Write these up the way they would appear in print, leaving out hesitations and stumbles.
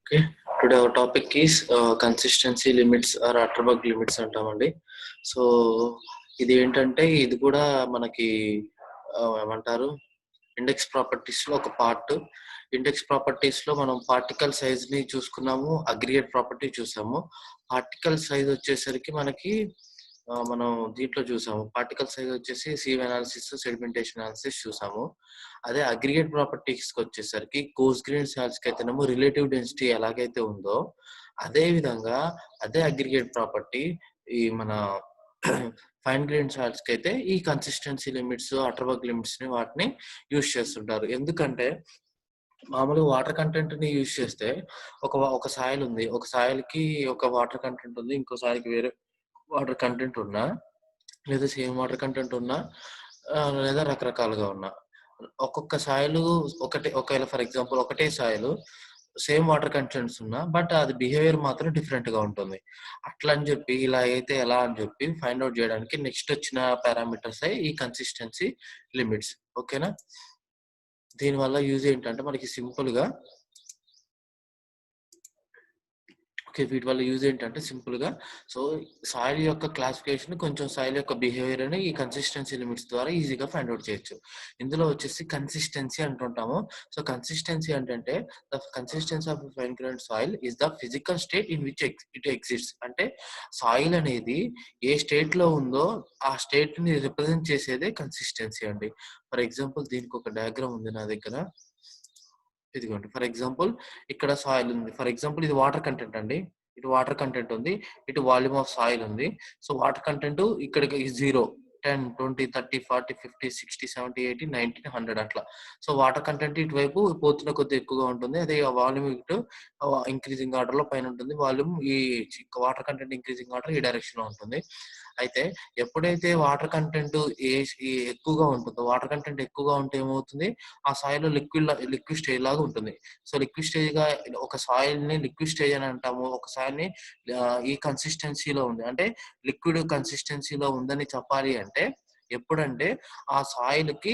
Okay, today our topic is consistency limits or Atterberg limits అంటామండి. So ఇది ఏంటంటే ఇది కూడా మనకి ఏమంటారు ఇండెక్స్ ప్రాపర్టీస్ లో ఒక పార్ట్. ఇండెక్స్ ప్రాపర్టీస్ లో మనం పార్టికల్ సైజ్ ని చూసుకున్నాము, అగ్రిగేట్ ప్రాపర్టీ చూసాము. పార్టికల్ సైజ్ వచ్చేసరికి మనకి మనం దీంట్లో చూసాము. పార్టికల్ సైజ్ వచ్చేసి సివ్ అనాలిసిస్, సెడిమెంటేషన్ అనాలిసిస్ చూసాము. అదే అగ్రిగేట్ ప్రాపర్టీస్ కి వచ్చేసరికి కోర్స్ గ్రెయిన్ సాయిల్స్ కి అయితేనేమో రిలేటివ్ డెన్సిటీ ఎలాగైతే ఉందో అదే విధంగా అదే అగ్రిగేట్ ప్రాపర్టీ ఈ మన ఫైన్ గ్రెయిన్ సాయిల్స్ కి అయితే ఈ కన్సిస్టెన్సీ లిమిట్స్, అటర్బర్గ్ లిమిట్స్ ని వాటిని యూజ్ చేస్తుంటారు. ఎందుకంటే మామూలుగా వాటర్ కంటెంట్ ని యూజ్ చేస్తే ఒక సాయిల్ ఉంది, ఒక సాయిల్ కి ఒక వాటర్ కంటెంట్ ఉంది, ఇంకో సాయిల్ కి వేరే వాటర్ కంటెంట్ ఉన్నా, లేదా సేమ్ వాటర్ కంటెంట్ ఉన్నా, లేదా రకరకాలుగా ఉన్నా, ఒక్కొక్క సాయిల్ ఒకవేళ ఫర్ ఎగ్జాంపుల్ ఒకటే సాయిల్ సేమ్ వాటర్ కంటెంట్స్ ఉన్నా బట్ అది బిహేవియర్ మాత్రం డిఫరెంట్ గా ఉంటుంది. అట్లా అని చెప్పి ఇలా అయితే ఎలా అని చెప్పి ఫైండ్ అవుట్ చేయడానికి నెక్స్ట్ వచ్చిన పారామీటర్స్ ఈ కన్సిస్టెన్సీ లిమిట్స్. ఓకేనా, దీనివల్ల యూజ్ ఏంటంటే మనకి సింపుల్ గా వీటి వల్ల యూజ్ ఏంటంటే సింపుల్ గా సో సాయిల్ యొక్క క్లాసిఫికేషన్, కొంచెం సాయిల్ యొక్క బిహేవియర్ అని ఈ కన్సిస్టెన్సీ లిమిట్స్ ద్వారా ఈజీగా ఫైండ్ అవుట్ చేయొచ్చు. ఇందులో వచ్చేసి కన్సిస్టెన్సీ అంటుంటాము. సో కన్సిస్టెన్సీ అంటే the consistency of fine grained soil is the physical state in which it exists. అంటే సాయిల్ అనేది ఏ స్టేట్ లో ఉందో ఆ స్టేట్ ని రిప్రజెంట్ చేసేదే కన్సిస్టెన్సీ అండి. ఫర్ ఎగ్జాంపుల్ దీనికి ఒక డయాగ్రామ్ ఉంది నా దగ్గర, ఇదిగోండి. ఫర్ ఎగ్జాంపుల్ ఇక్కడ సాయిల్ ఉంది. ఫర్ ఎగ్జాంపుల్ ఇది వాటర్ కంటెంట్ అండి, ఇటు వాటర్ కంటెంట్ ఉంది, ఇటు వాల్యూమ్ ఆఫ్ సాయిల్ ఉంది. సో వాటర్ కంటెంట్ ఇక్కడ 0, 10, 20, 30, 40, 50, 60, 70, 80, 90, 100 అట్లా. సో వాటర్ కంటెంట్ ఇటువైపు పోతున్న కొద్ది ఎక్కువగా ఉంటుంది. అదే వాల్యూమ్ ఇటు ఇంక్రీజింగ్ ఆర్డర్ లో పైన ఉంటుంది. వాల్యూమ్ ఈ వాటర్ కంటెంట్ ఇంక్రీజింగ్ ఆర్డర్ ఈ డైరెక్షన్ లో ఉంటుంది. అయితే ఎప్పుడైతే వాటర్ కంటెంట్ ఎక్కువగా ఉంటుందో, వాటర్ కంటెంట్ ఎక్కువగా ఉంటే ఏమవుతుంది, ఆ సాయిల్ లిక్విడ్ స్టేజ్ లాగా ఉంటుంది. సో లిక్విడ్ స్టేజ్ గా ఒక సాయిల్ ని లిక్విడ్ స్టేజ్ అని అంటాము. ఒక సాయిల్ ని ఈ కన్సిస్టెన్సీలో ఉంది అంటే లిక్విడ్ కన్సిస్టెన్సీలో ఉందని చెప్పాలి అంటే ఎప్పుడంటే ఆ సాయిల్ కి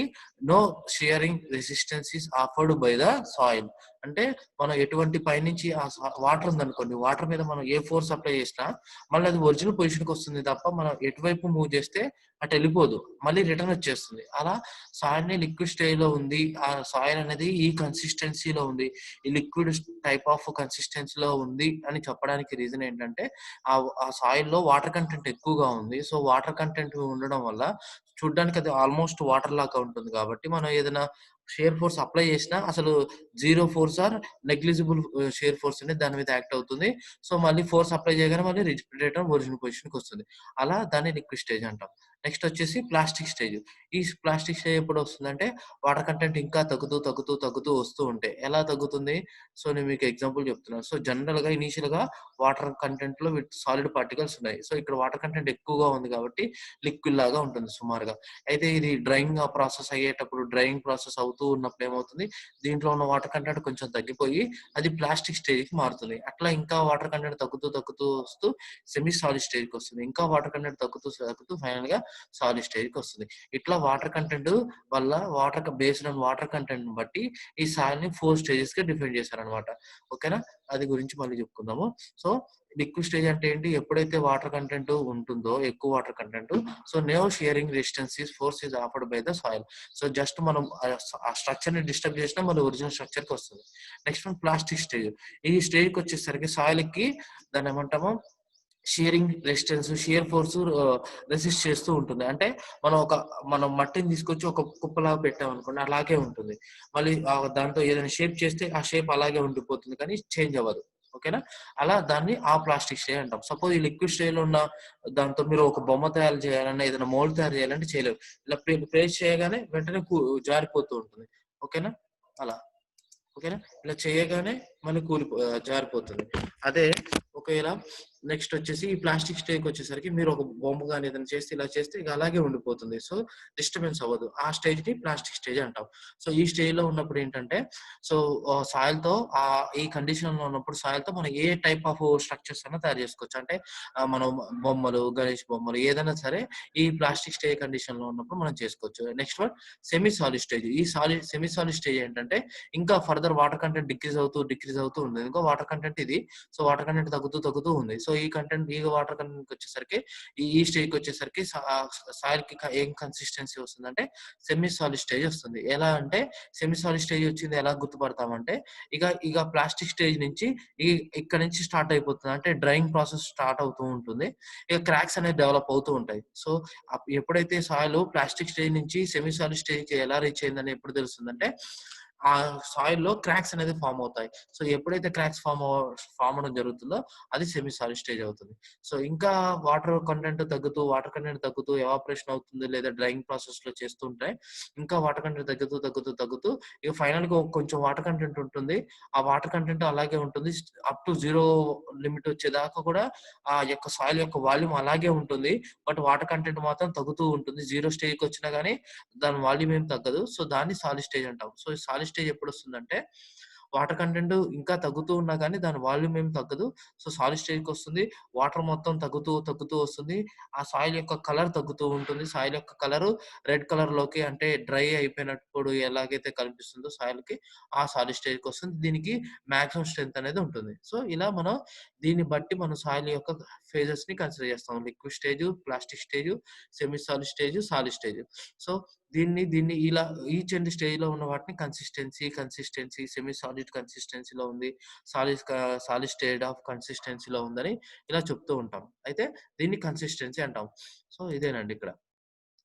no shearing resistance is offered by the soil. అంటే మనం ఎటువంటి పైనుంచి ఆ వాటర్ ఉందనుకోండి, వాటర్ మీద మనం ఏ ఫోర్స్ అప్లై చేసినా మళ్ళీ అది ఒరిజినల్ పొజిషన్ కి వస్తుంది తప్ప మనం ఎటువైపు మూవ్ చేస్తే అటు వెళ్ళిపోదు, మళ్ళీ రిటర్న్ వచ్చేస్తుంది. అలా సాయిల్ ని లిక్విడ్ స్టేజ్ లో ఉంది, ఆ సాయిల్ అనేది ఈ కన్సిస్టెన్సీలో ఉంది, ఈ లిక్విడ్ టైప్ ఆఫ్ కన్సిస్టెన్సీలో ఉంది అని చెప్పడానికి రీజన్ ఏంటంటే ఆ సాయిల్ లో వాటర్ కంటెంట్ ఎక్కువగా ఉంది. సో వాటర్ కంటెంట్ ఉండడం వల్ల చూడ్డానికి అది ఆల్మోస్ట్ వాటర్ లాగా ఉంటుంది. కాబట్టి మనం ఏదైనా షేర్ ఫోర్స్ అప్లై చేసినా అసలు zero force or negligible shear force అనేది దాని మీద యాక్ట్ అవుతుంది. సో మళ్ళీ ఫోర్స్ అప్లై చేయగానే మళ్ళీ రిటర్న్ ఒరిజినల్ పొజిషన్ కి వస్తుంది. అలా దాన్ని లిక్విడ్ స్టేజ్ అంటాం. నెక్స్ట్ వచ్చేసి ప్లాస్టిక్ స్టేజ్. ఈ ప్లాస్టిక్ స్టేజ్ ఎప్పుడు వస్తుందంటే వాటర్ కంటెంట్ ఇంకా తగ్గుతూ తగ్గుతూ తగ్గుతూ వస్తూ ఉంటే. ఎలా తగ్గుతుంది, సో నేను మీకు ఎగ్జాంపుల్ చెప్తున్నాను. సో జనరల్ గా ఇనీషియల్ గా వాటర్ కంటెంట్ లో సాలిడ్ పార్టికల్స్ ఉన్నాయి. సో ఇక్కడ వాటర్ కంటెంట్ ఎక్కువగా ఉంది కాబట్టి లిక్విడ్ లాగా ఉంటుంది సుమారుగా. అయితే ఇది డ్రైయింగ్ ప్రాసెస్ అయ్యేటప్పుడు, డ్రైయింగ్ ప్రాసెస్ అవుతూ ఉన్నప్పుడు ఏమవుతుంది, దీంట్లో ఉన్న వాటర్ కంటెంట్ కొంచెం తగ్గిపోయి అది ప్లాస్టిక్ స్టేజ్ కి మారుతుంది. అట్లా ఇంకా వాటర్ కంటెంట్ తగ్గుతూ తగ్గుతూ వస్తూ సెమీ సాలిడ్ స్టేజ్ కి వస్తుంది. ఇంకా వాటర్ కంటెంట్ తగ్గుతూ తగ్గుతూ ఫైనల్ గా సాలిడ్ స్టేజ్ కి వస్తుంది. ఇట్లా వాటర్ కంటెంట్ వల్ల బేస్డ్ ఆన్ వాటర్ కంటెంట్ బట్టి ఈ సాయిల్ ని 4 స్టేజెస్ గా డిఫైన్ చేశారనమాట. ఓకేనా, అది గురించి మళ్ళీ చెప్పుకుందాము. సో లిక్విడ్ స్టేజ్ అంటే ఏంటి, ఎప్పుడైతే వాటర్ కంటెంట్ ఉంటుందో, ఎక్కువ water content, so no shearing resistance force is offered by the soil. So just మనం ఆ స్ట్రక్చర్ ని డిస్టర్బ్ చేసినా మళ్ళీ ఒరిజినల్ స్ట్రక్చర్ కి వస్తుంది. Next one plastic stage. ఈ స్టేజ్ కి వచ్చేసరికి సాయిల్ కి దాన్ని ఏమంటాము, shearing resistance, shear force resist చేస్తూ ఉంటుంది. అంటే మనం మట్టిని తీసుకొచ్చి ఒక కుప్పలాగా పెట్టామనుకోండి, అలాగే ఉంటుంది. మళ్ళీ దాంతో ఏదైనా షేప్ చేస్తే ఆ షేప్ అలాగే ఉండిపోతుంది కానీ చేంజ్ అవ్వదు. ఓకేనా, అలా దాన్ని ఆ ప్లాస్టిక్ స్టేజ్ అంటాం. సపోజ్ ఈ లిక్విడ్ స్టేజ్ లో ఉన్న దాంతో మీరు ఒక బొమ్మ తయారు చేయాలన్నా, ఏదైనా మోల్డ్ తయారు చేయాలంటే చేయలేరు. ఇలా ప్లేస్ చేయగానే వెంటనే జారిపోతూ ఉంటుంది. ఓకేనా, అలా. ఓకేనా, ఇలా చేయగానే మళ్ళీ జారిపోతుంది. అదే ఒకవేళ నెక్స్ట్ వచ్చేసి ఈ ప్లాస్టిక్ స్టేజ్కి వచ్చేసరికి మీరు ఒక బొమ్మ కానీ ఏదైనా చేస్తే ఇలా చేస్తే ఇక అలాగే ఉండిపోతుంది. సో డిస్టర్బెన్స్ అవ్వదు. ఆ స్టేజ్ని ప్లాస్టిక్ స్టేజ్ అంటాం. సో ఈ స్టేజ్లో ఉన్నప్పుడు ఏంటంటే సో సాయిల్తో ఈ కండిషన్లో ఉన్నప్పుడు సాయిల్తో మనం ఏ టైప్ ఆఫ్ స్ట్రక్చర్స్ అన్నా తయారు చేసుకోవచ్చు. అంటే మనం బొమ్మలు, గణేష్ బొమ్మలు ఏదైనా సరే ఈ ప్లాస్టిక్ స్టేజ్ కండిషన్లో ఉన్నప్పుడు మనం చేసుకోవచ్చు. Next one semi solid stage. ఈ సెమీ సాలిడ్ స్టేజ్ ఏంటంటే ఇంకా ఫర్దర్ వాటర్ కంటెంట్ డిక్రీజ్ అవుతూ ఉంది. ఇంకో వాటర్ కంటెంట్ ఇది. సో వాటర్ కంటెంట్ తగ్గుతూ ఉంది. సో ఈ వాటర్ కంటెంట్ వచ్చేసరికి ఈ స్టేజ్కి వచ్చేసరికి సాయిల్ కి ఏం కన్సిస్టెన్సీ వస్తుందంటే సెమీ సాలిడ్ స్టేజ్ వస్తుంది. ఎలా అంటే సెమీ సాలిడ్ స్టేజ్ వచ్చింది ఎలా గుర్తుపడతామంటే ఇక ప్లాస్టిక్ స్టేజ్ నుంచి ఇక్కడ నుంచి స్టార్ట్ అయిపోతుంది. అంటే డ్రైయింగ్ ప్రాసెస్ స్టార్ట్ అవుతూ ఉంటుంది. ఇక క్రాక్స్ అనేది డెవలప్ అవుతూ ఉంటాయి. సో ఎప్పుడైతే సాయిల్ ప్లాస్టిక్ స్టేజ్ నుంచి సెమీ సాలిడ్ స్టేజ్ కి ఎలా రీచ్ అయిందని ఎప్పుడు తెలుస్తుందంటే ఆ సాయిల్ లో క్రాక్స్ అనేది ఫామ్ అవుతాయి. సో ఎప్పుడైతే క్రాక్స్ ఫామ్ అవడం జరుగుతుందో అది సెమీ సాలిడ్ స్టేజ్ అవుతుంది. సో ఇంకా వాటర్ కంటెంట్ తగ్గుతూ ఎవాపరేషన్ అవుతుంది లేదా డ్రైయింగ్ ప్రాసెస్ లో చేస్తుంటే ఇంకా వాటర్ కంటెంట్ తగ్గుతూ ఇక ఫైనల్ గా కొంచెం వాటర్ కంటెంట్ ఉంటుంది. ఆ వాటర్ కంటెంట్ అలాగే ఉంటుంది. అప్ టు 0 లిమిట్ వచ్చేదాకా కూడా ఆ యొక్క సాయిల్ యొక్క వాల్యూమ్ అలాగే ఉంటుంది. బట్ వాటర్ కంటెంట్ మాత్రం తగ్గుతూ ఉంటుంది. 0 స్టేజ్ కి వచ్చినా గానీ దాని వాల్యూమ్ ఏం తగ్గదు. సో దాన్ని సాలిడ్ స్టేజ్ అంటాం. సో ఈ సాలిడ్ స్టేజ్ ఎప్పుడు వస్తుందంటే వాటర్ కంటెంట్ ఇంకా తగ్గుతూ ఉన్నా కానీ దాని వాల్యూమ్ ఏం తగ్గదు. సో సాలిడ్ స్టేజ్కి వస్తుంది. వాటర్ మొత్తం తగ్గుతూ వస్తుంది. ఆ సాయిల్ యొక్క కలర్ తగ్గుతూ ఉంటుంది. సాయిల్ యొక్క కలర్ రెడ్ కలర్ లోకి అంటే డ్రై అయిపోయినప్పుడు ఎలాగైతే కనిపిస్తుందో సాయిల్ కి ఆ సాలిడ్ స్టేజ్కి వస్తుంది. దీనికి మాక్సిమం స్ట్రెంత్ అనేది ఉంటుంది. సో ఇలా మనం దీన్ని బట్టి మనం సాయిల్ యొక్క ఫేజెస్ ని కన్సిడర్ చేస్తాం. Liquid stage, plastic stage, semi solid stage, solid stage. So దీన్ని ఇలా ఈచ్ అండ్ స్టేజ్ లో ఉన్న వాటిని కన్సిస్టెన్సీ సెమీ సాలిడ్ కన్సిస్టెన్సీలో ఉంది, సాలిడ్ స్టేట్ ఆఫ్ కన్సిస్టెన్సీలో ఉందని ఇలా చెప్తూ ఉంటాం. అయితే దీన్ని కన్సిస్టెన్సీ అంటాం. సో ఇదేనండి ఇక్కడ.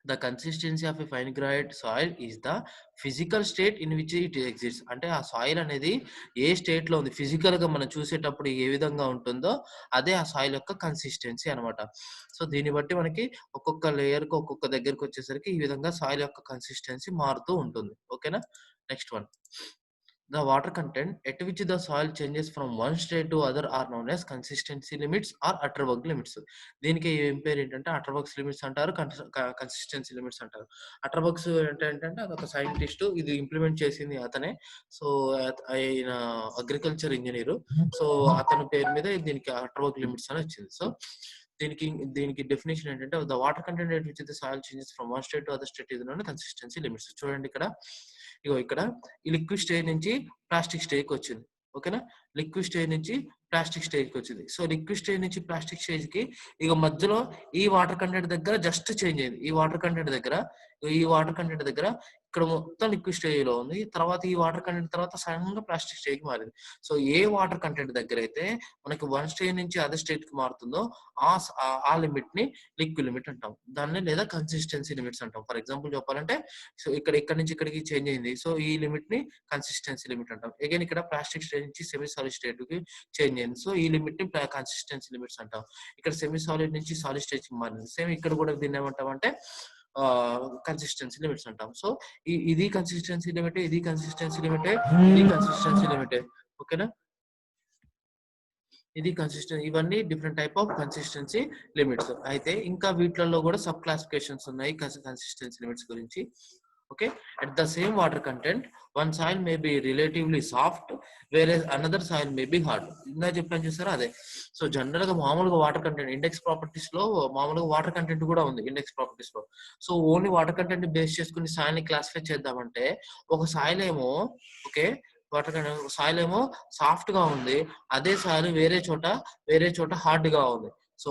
The consistency of a fine grained soil is the physical state in which it exists. అంటే ఆ సాయిల్ అనేది ఏ స్టేట్ లో ఉంది ఫిజికల్ గా మనం చూసేటప్పుడు ఏ విధంగా ఉంటుందో అదే ఆ సాయిల్ యొక్క కన్సిస్టెన్సీ అన్నమాట. సో దీన్ని బట్టి మనకి ఒక్కొక్క లేయర్ కు ఒక్కొక్క దగ్గరికి వచ్చేసరికి ఈ విధంగా సాయిల్ యొక్క కన్సిస్టెన్సీ మారుతూ ఉంటుంది. ఓకేనా. Next one, the water content at which the soil changes from one state to other are known as consistency limits or Atterberg limits. దీనికి ఏం పేరు ఏంటంటే అటర్బర్గ్స్ లిమిట్స్ అంటారు, కన్సిస్టెన్సీ లిమిట్స్ అంటారు. అటర్బర్గ్స్ ఏంటంటే అదొక సైంటిస్ట్, ఇది ఇంప్లిమెంట్ చేసింది అతనే. సో ఆయన అగ్రికల్చర్ ఇంజనీర్. సో అతని పేరు మీద దీనికి అటర్బర్గ్ లిమిట్స్ అని వచ్చింది. సో దీనికి డెఫినేషన్ ఏంటంటే the water content at which the soil changes from one state to other state ఇది నోన్ కన్సిస్టెన్సీ లిమిట్స్. చూడండి ఇక్కడ ఈ లిక్విడ్ స్టేజ్ నుంచి ప్లాస్టిక్ స్టేజ్కి వచ్చింది. ఓకేనా. లిక్విడ్ స్టేజ్ నుంచి ప్లాస్టిక్ స్టేజ్కి వచ్చింది. సో లిక్విడ్ స్టేజ్ నుంచి ప్లాస్టిక్ స్టేజ్కి ఇక మధ్యలో ఈ వాటర్ కంటెంట్ దగ్గర జస్ట్ చేంజ్ అయింది. ఈ వాటర్ కంటెంట్ దగ్గర ఇక్కడ మొత్తం లిక్విడ్ స్టేజ్ లో ఉంది. తర్వాత ఈ వాటర్ కంటెంట్ తర్వాత సడన్ గా ప్లాస్టిక్ స్టేజ్ కి మారింది. సో ఏ వాటర్ కంటెంట్ దగ్గర అయితే మనకి వన్ స్టేజ్ నుంచి అదర్ స్టేట్ కి మారుతుందో ఆ లిమిట్ ని లిక్విడ్ లిమిట్ అంటాం. దాన్ని లేదా కన్సిస్టెన్సీ లిమిట్స్ అంటాం. ఫర్ ఎగ్జాంపుల్ చెప్పాలంటే సో ఇక్కడ నుంచి ఇక్కడికి చేంజ్ అయింది. సో ఈ లిమిట్ ని కన్సిస్టెన్సీ లిమిట్ అంటాం. అగైన్ ఇక్కడ ప్లాస్టిక్ స్టేజ్ నుంచి సెమీ సాలిడ్ స్టేట్ కి చేంజ్ అయింది. సో ఈ లిమిట్ ని కన్సిస్టెన్సీ లిమిట్స్ అంటాం. ఇక్కడ సెమీ సాలిడ్ నుంచి సాలిడ్ స్టేజ్ కి మారింది. సేమ్ ఇక్కడ కూడా దీన్ని ఏమంటాం అంటే కన్సిస్టెన్సీ లిమిట్స్ అంటాం. సో ఇది కన్సిస్టెన్సీ లిమిట్, ఇది కన్సిస్టెన్సీ లిమిట్. ఓకేనా. ఇది ఇవన్నీ different type of consistency limits. అయితే ఇంకా వీటిలలో కూడా సబ్ క్లాసిఫికేషన్స్ ఉన్నాయి కన్సిస్టెన్సీ లిమిట్స్ గురించి. Okay. At the same water content, one soil may be relatively soft, whereas another soil may be hard. ఇందా చెప్పాను చూసారా అదే. సో జనరల్ గా మామూలుగా వాటర్ కంటెంట్ ఇండెక్స్ ప్రాపర్టీస్ లో మామూలుగా వాటర్ కంటెంట్ కూడా ఉంది ఇండెక్స్ ప్రాపర్టీస్ లో. So only water content base చేసుకుని సాయిల్ ని క్లాసిఫై చేద్దామంటే ఒక సాయిల్ ఏమో ఓకే సాయిల్ ఏమో సాఫ్ట్ గా ఉంది, అదే సాయిల్ వేరే చోట హార్డ్ గా ఉంది. సో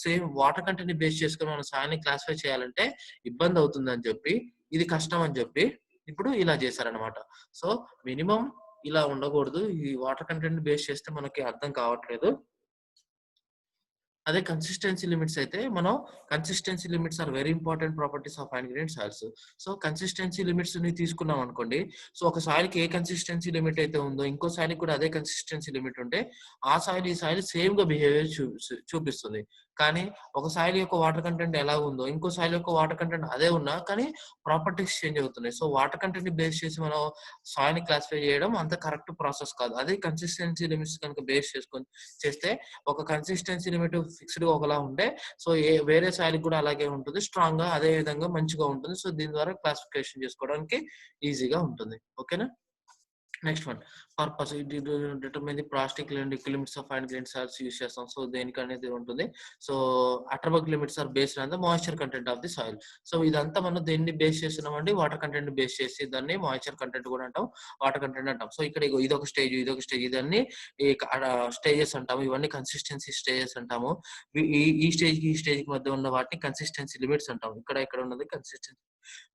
సేమ్ వాటర్ కంటెంట్ ని బేస్ చేసుకుని మనం సాయిల్ ని క్లాసిఫై చేయాలంటే ఇబ్బంది అవుతుంది అని చెప్పి, ఇది కష్టం అని చెప్పి ఇప్పుడు ఇలా చేశారనమాట. సో మినిమం ఇలా ఉండకూడదు. ఈ వాటర్ కంటెంట్ బేస్ చేస్తే మనకి అర్థం కావట్లేదు. అదే కన్సిస్టెన్సీ లిమిట్స్ అయితే మనం consistency limits are very important properties of fine grained soils. So consistency limits ని తీసుకున్నాం అనుకోండి. సో ఒక సాయిల్ కి ఏ కన్సిస్టెన్సీ లిమిట్ అయితే ఉందో ఇంకో సాయిల్ కూడా అదే కన్సిస్టెన్సీ లిమిట్ ఉంటే ఆ సాయిల్ ఈ సాయిల్ సేమ్ గా బిహేవియర్ చూపిస్తుంది. కానీ ఒక సాయిల్ యొక్క వాటర్ కంటెంట్ ఎలా ఉందో ఇంకో సాయిల్ యొక్క వాటర్ కంటెంట్ అదే ఉన్నా కానీ ప్రాపర్టీస్ చేంజ్ అవుతున్నాయి. సో వాటర్ కంటెంట్ ని బేస్ చేసి మనం సాయిల్ ని క్లాసిఫై చేయడం అంత కరెక్ట్ ప్రాసెస్ కాదు. అదే కన్సిస్టెన్సీ లిమిట్స్ కనుక బేస్ చేసుకొని చేస్తే ఒక కన్సిస్టెన్సీ లిమిట్ ఫిక్స్డ్ గా ఒకలా ఉంటే సో వేరే సాయిల్ కూడా అలాగే ఉంటుంది, స్ట్రాంగ్ గా అదే విధంగా మంచిగా ఉంటుంది. సో దీని ద్వారా క్లాసిఫికేషన్ చేసుకోవడానికి ఈజీగా ఉంటుంది. ఓకేనా. Next one purpose. ఇది determine the plastic liquid limits of fine grain salts use చేస్తాం. సో దేనికి అనేది ఉంటుంది. So Atterberg limits are based on the moisture content of the soil. So ఇదంతా మనం దేన్ని బేస్ చేస్తున్నామండి, వాటర్ కంటెంట్ బేస్ చేసి దాన్ని మాయిశ్చర్ కంటెంట్ కూడా అంటాం, వాటర్ కంటెంట్ అంటాం. సో ఇక్కడ ఇదొక స్టేజ్ ఇదన్నీ స్టేజెస్ అంటాము. ఇవన్నీ కన్సిస్టెన్సీ స్టేజెస్ అంటాము. ఈ స్టేజ్ కి ఈ స్టేజ్ కి మధ్య ఉన్న వాటిని కన్సిస్టెన్సీ లిమిట్స్ అంటాం. ఇక్కడ ఉన్నది కన్సిస్టెన్సీ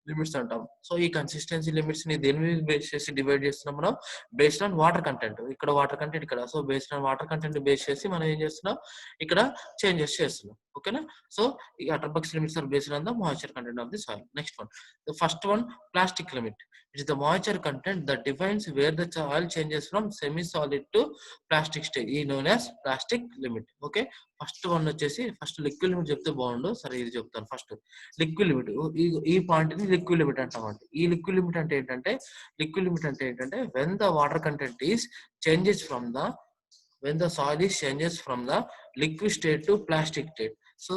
లిమిట్స్ అంటాం. సో ఈ కన్సిస్టెన్సీ లిమిట్స్ ని దేని మీద బేస్ చేసి డివైడ్ చేస్తున్నాం మనం, బేస్డ్ ఆన్ వాటర్ కంటెంట్. ఇక్కడ వాటర్ కంటెంట్ ఇక్కడ. So based on water content base చేసి మనం ఏం చేస్తున్నాం, ఇక్కడ చేంజెస్ చేస్తున్నాం. ఓకేనా. సో ఈ Atterberg's limits are based on the moisture content of the soil. Next one, the first one plastic limit. It is the moisture content that defines where the soil changes from semi-solid to plastic stage, is known as plastic limit. Okay, first one వచ్చేసి first liquid limit చెప్తే బాగుండు. సరే ఇది చెప్తాను first. Liquid limit, ఈ point ని liquid limit అంటామండి. ఈ లిక్విడ్ లిమిట్ అంటే ఏంటంటే when the water content is changes from the when the soil is changes from the liquid state to plastic state. So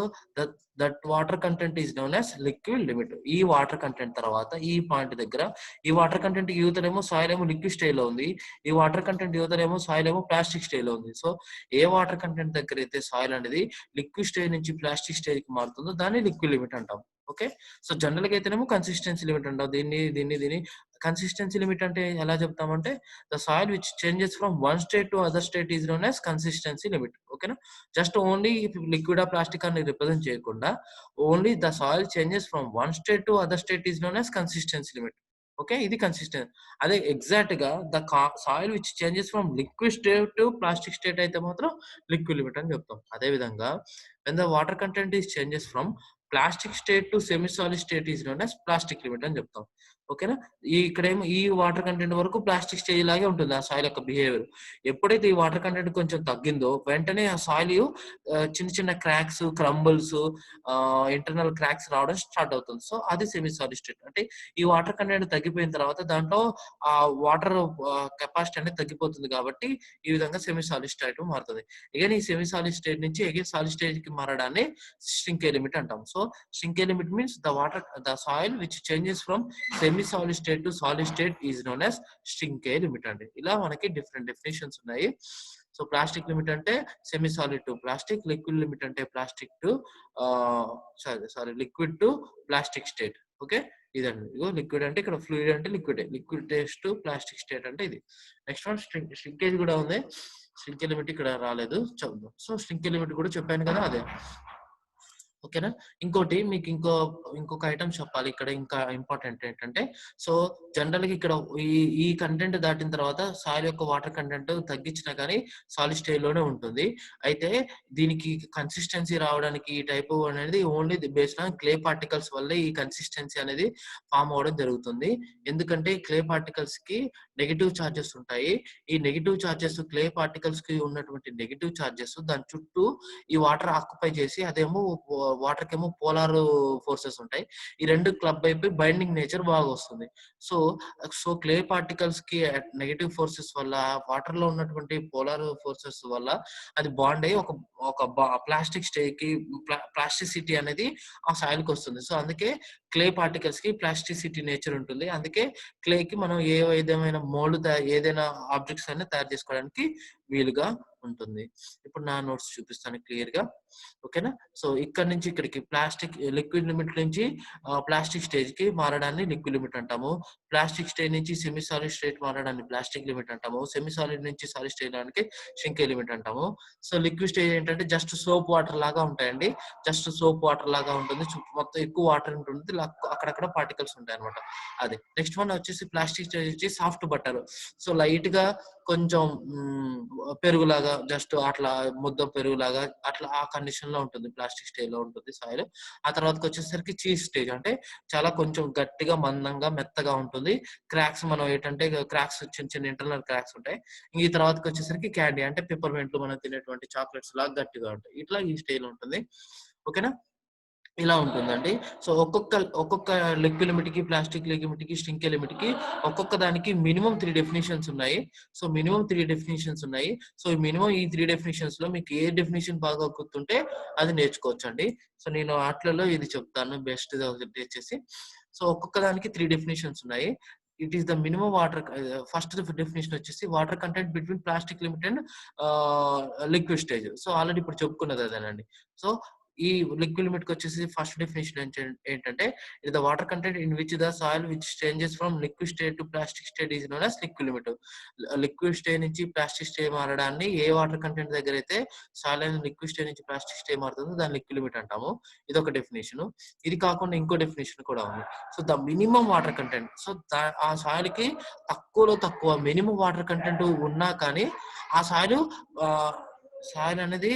that water content is known as liquid limit. ఈ water content తర్వాత ఈ point దగ్గర ఈ water content యువతనేమో soil ఏమో liquid stage లో ఉంది, ఈ water content యువతనేమో soil ఏమో ప్లాస్టిక్ స్టేజ్ లో ఉంది. సో ఏ వాటర్ కంటెంట్ దగ్గర అయితే సాయిల్ అనేది లిక్విడ్ స్టేజ్ నుంచి ప్లాస్టిక్ స్టేజ్ కి మారుతుందో దాన్ని లిక్విడ్ లిమిట్ అంటాం. ఓకే. సో జనరల్ గా అయితేనేమో కన్సిస్టెన్సీ లిమిట్ అంటాం. దీన్ని కన్సిస్టెన్సీ లిమిట్ అంటే ఎలా చెప్తామంటే the soil which changes from one state to other state is known as consistency limit. ఓకేనా. జస్ట్ ఓన్లీ లిక్విడ్ ప్లాస్టిక్ అని రిప్రజెంట్ చేయకుండా only the soil changes from one state to other state is known as consistency limit. Okay, ఇది consistency. అదే exact గా the soil which changes from liquid state to plastic state అయితే మాత్రం liquid limit అని చెప్తాం. అదే విధంగా when the water content is changes from plastic state to semi solid state is known as plastic limit అని చెప్తాం. ఓకేనా. ఇక్కడేమో ఈ వాటర్ కంటెంట్ వరకు ప్లాస్టిక్ స్టేజ్ లాగే ఉంటుంది ఆ సాయిల్ యొక్క బిహేవియర్. ఎప్పుడైతే ఈ వాటర్ కంటెంట్ కొంచెం తగ్గిందో వెంటనే ఆ సాయిల్ చిన్న చిన్న క్రాక్స్, క్రంబుల్స్, ఇంటర్నల్ క్రాక్స్ రావడం స్టార్ట్ అవుతుంది. సో అది సెమీ సాలిడ్ స్టేట్. అంటే ఈ వాటర్ కంటెంట్ తగ్గిపోయిన తర్వాత దాంట్లో ఆ వాటర్ కెపాసిటీ అనేది తగ్గిపోతుంది కాబట్టి ఈ విధంగా సెమీ సాలిడ్ స్టేట్ మారుతుంది. అగైన్ ఈ సెమీ సాలిడ్ స్టేట్ నుంచి అగైన్ సాలిడ్ స్టేజ్ కి మారడాన్ని ష్రింకే లిమిట్ అంటాం. So shrinkage limit means the soil which changes from semi solid state to solid state is known as Strinkay limit అండి. ఇలా మనకి different definitions ఉన్నాయి. So plastic limit అంటే semi solid to plastic, liquid limit అంటే plastic to liquid to plastic state. Okay, ఇదండి. ఇగో liquid అంటే ఇక్కడ ఫ్లూయిడ్ అంటే liquid state to plastic state అంటే ఇది. నెక్స్ట్ వన్ స్ట్రింకేజ్ కూడా ఉంది. స్ట్రింకే లిమిట్ ఇక్కడ రాలేదు, చదువు. సో స్ట్రింకే లిమిట్ కూడా చెప్పాను కదా అదే. ఓకేనా. ఇంకోటి మీకు ఇంకొక ఐటమ్ చెప్పాలి ఇక్కడ. ఇంకా ఇంపార్టెంట్ ఏంటంటే సో జనరల్ గా ఇక్కడ ఈ కంటెంట్ దాటిన తర్వాత సాయిల్ యొక్క వాటర్ కంటెంట్ తగ్గించినా కానీ సాలిడ్ స్టేజ్ లోనే ఉంటుంది. అయితే దీనికి కన్సిస్టెన్సీ రావడానికి ఈ టైప్ అనేది only based on clay particles వల్ల ఈ కన్సిస్టెన్సీ అనేది ఫామ్ అవడం జరుగుతుంది. ఎందుకంటే క్లే పార్టికల్స్ కి నెగిటివ్ చార్జెస్ ఉంటాయి. ఈ నెగిటివ్ చార్జెస్ క్లే పార్టికల్స్ కి ఉన్నటువంటి నెగిటివ్ చార్జెస్ దాని చుట్టూ ఈ వాటర్ ఆక్యుపై చేసి అదేమో వాటర్ కేమో పోలార్ ఫోర్సెస్ ఉంటాయి. ఈ రెండు క్లబ్ అయిపోయి బైండింగ్ నేచర్ బాగా వస్తుంది. సో క్లే పార్టికల్స్ కి నెగటివ్ ఫోర్సెస్ వల్ల వాటర్ లో ఉన్నటువంటి పోలార్ ఫోర్సెస్ వల్ల అది బాండ్ అయ్యి ఒక ప్లాస్టిక్ స్టేజ్ కి ప్లాస్టిసిటీ అనేది ఆ సాయిల్ కి వస్తుంది. సో అందుకే క్లే పార్టికల్స్ కి ప్లాస్టిసిటీ నేచర్ ఉంటుంది. అందుకే క్లే కి మనం ఏదైనా మోల్డ్ ఏదైనా ఆబ్జెక్ట్స్ అయినా తయారు చేసుకోవడానికి వీలుగా ఉంటుంది. ఇప్పుడు నా నోట్స్ చూపిస్తాను క్లియర్ గా. ఓకేనా. సో ఇక్కడ నుంచి ఇక్కడికి లిక్విడ్ లిమిట్ నుంచి ప్లాస్టిక్ స్టేజ్ కి మారడాన్ని లిక్విడ్ లిమిట్ అంటాము. ప్లాస్టిక్ స్టేజ్ నుంచి సెమీ సాలిడ్ స్టేట్ మారడాన్ని ప్లాస్టిక్ లిమిట్ అంటాము. సెమీ సాలిడ్ నుంచి సాలిడ్ స్టేజ్ దానికి ష్రింకే లిమిట్ అంటాము. సో లిక్విడ్ స్టేజ్ ఏంటంటే జస్ట్ సోప్ వాటర్ లాగా ఉంటాయండి. జస్ట్ సోప్ వాటర్ లాగా ఉంటుంది. మొత్తం ఎక్కువ వాటర్ ఉంటుంది, అక్కడక్కడ పార్టికల్స్ ఉంటాయి అనమాట. అది నెక్స్ట్ వన్ వచ్చేసి ప్లాస్టిక్ స్టేజ్ వచ్చి సాఫ్ట్ బట్టర్. సో లైట్ గా కొంచెం పెరుగులాగా జస్ట్ అట్లా ముద్ద పెరుగులాగా అట్లా ఆ కండిషన్ లో ఉంటుంది, ప్లాస్టిక్ స్టేజ్ లో ఉంటుంది సాయిల్. ఆ తర్వాతకి వచ్చేసరికి చీజ్ స్టేజ్, అంటే చాలా కొంచెం గట్టిగా మందంగా మెత్తగా ఉంటుంది. క్రాక్స్ మనం ఏంటంటే క్రాక్స్ చిన్న చిన్న ఇంటర్నల్ క్రాక్స్ ఉంటాయి. ఈ తర్వాతకి వచ్చేసరికి క్యాండీ, అంటే పెప్పర్మెంట్లు మనం తినేటువంటి చాక్లెట్స్ లాగా గట్టిగా ఉంటాయి. ఇట్లా ఈ స్టేజ్ ఉంటుంది. ఓకేనా, ఇలా ఉంటుందండి. సో ఒక్కొక్క లిక్విడ్ లిమిట్ కి, ప్లాస్టిక్ లిమిట్ కి, స్ట్రింక్ లిమిట్ కి ఒక్కొక్క దానికి మినిమం 3 డెఫినిషన్స్ ఉన్నాయి. సో మినిమం 3 డెఫినిషన్స్ ఉన్నాయి. సో మినిమం ఈ 3 డెఫినిషన్స్ లో మీకు ఏ డెఫినిషన్ బాగా గుర్తుంటే అది నేర్చుకోవచ్చండి. సో నేను వాటిలలో ఇది చెప్తాను బెస్ట్ వచ్చేసి. సో ఒక్కొక్క దానికి 3 డెఫినిషన్స్ ఉన్నాయి. It is the minimum water. First definition వచ్చేసి water content between plastic limit and liquid stage. So already ఇప్పుడు చెప్పుకున్నది అదేనండి. సో ఈ లిక్విడ్ లిమిట్ కి వచ్చేసి ఫస్ట్ డెఫినేషన్ ఏంటంటే, ఇది the water content in which the soil which changes from liquid state to plastic state is known as liquid limit. Liquid state నుంచి plastic state మారడాన్ని ఏ water content దగ్గర అయితే soil అనేది liquid state నుంచి plastic state మారుతుందో దాన్ని liquid limit అంటాము. ఇది ఒక డెఫినేషన్. ఇది కాకుండా ఇంకో డెఫినేషన్ కూడా ఉంది. So the minimum water content, so ఆ సాయిల్ కి తక్కువలో తక్కువ మినిమం వాటర్ కంటెంట్ ఉన్నా కానీ ఆ సాయిల్ సాయిల్ అనేది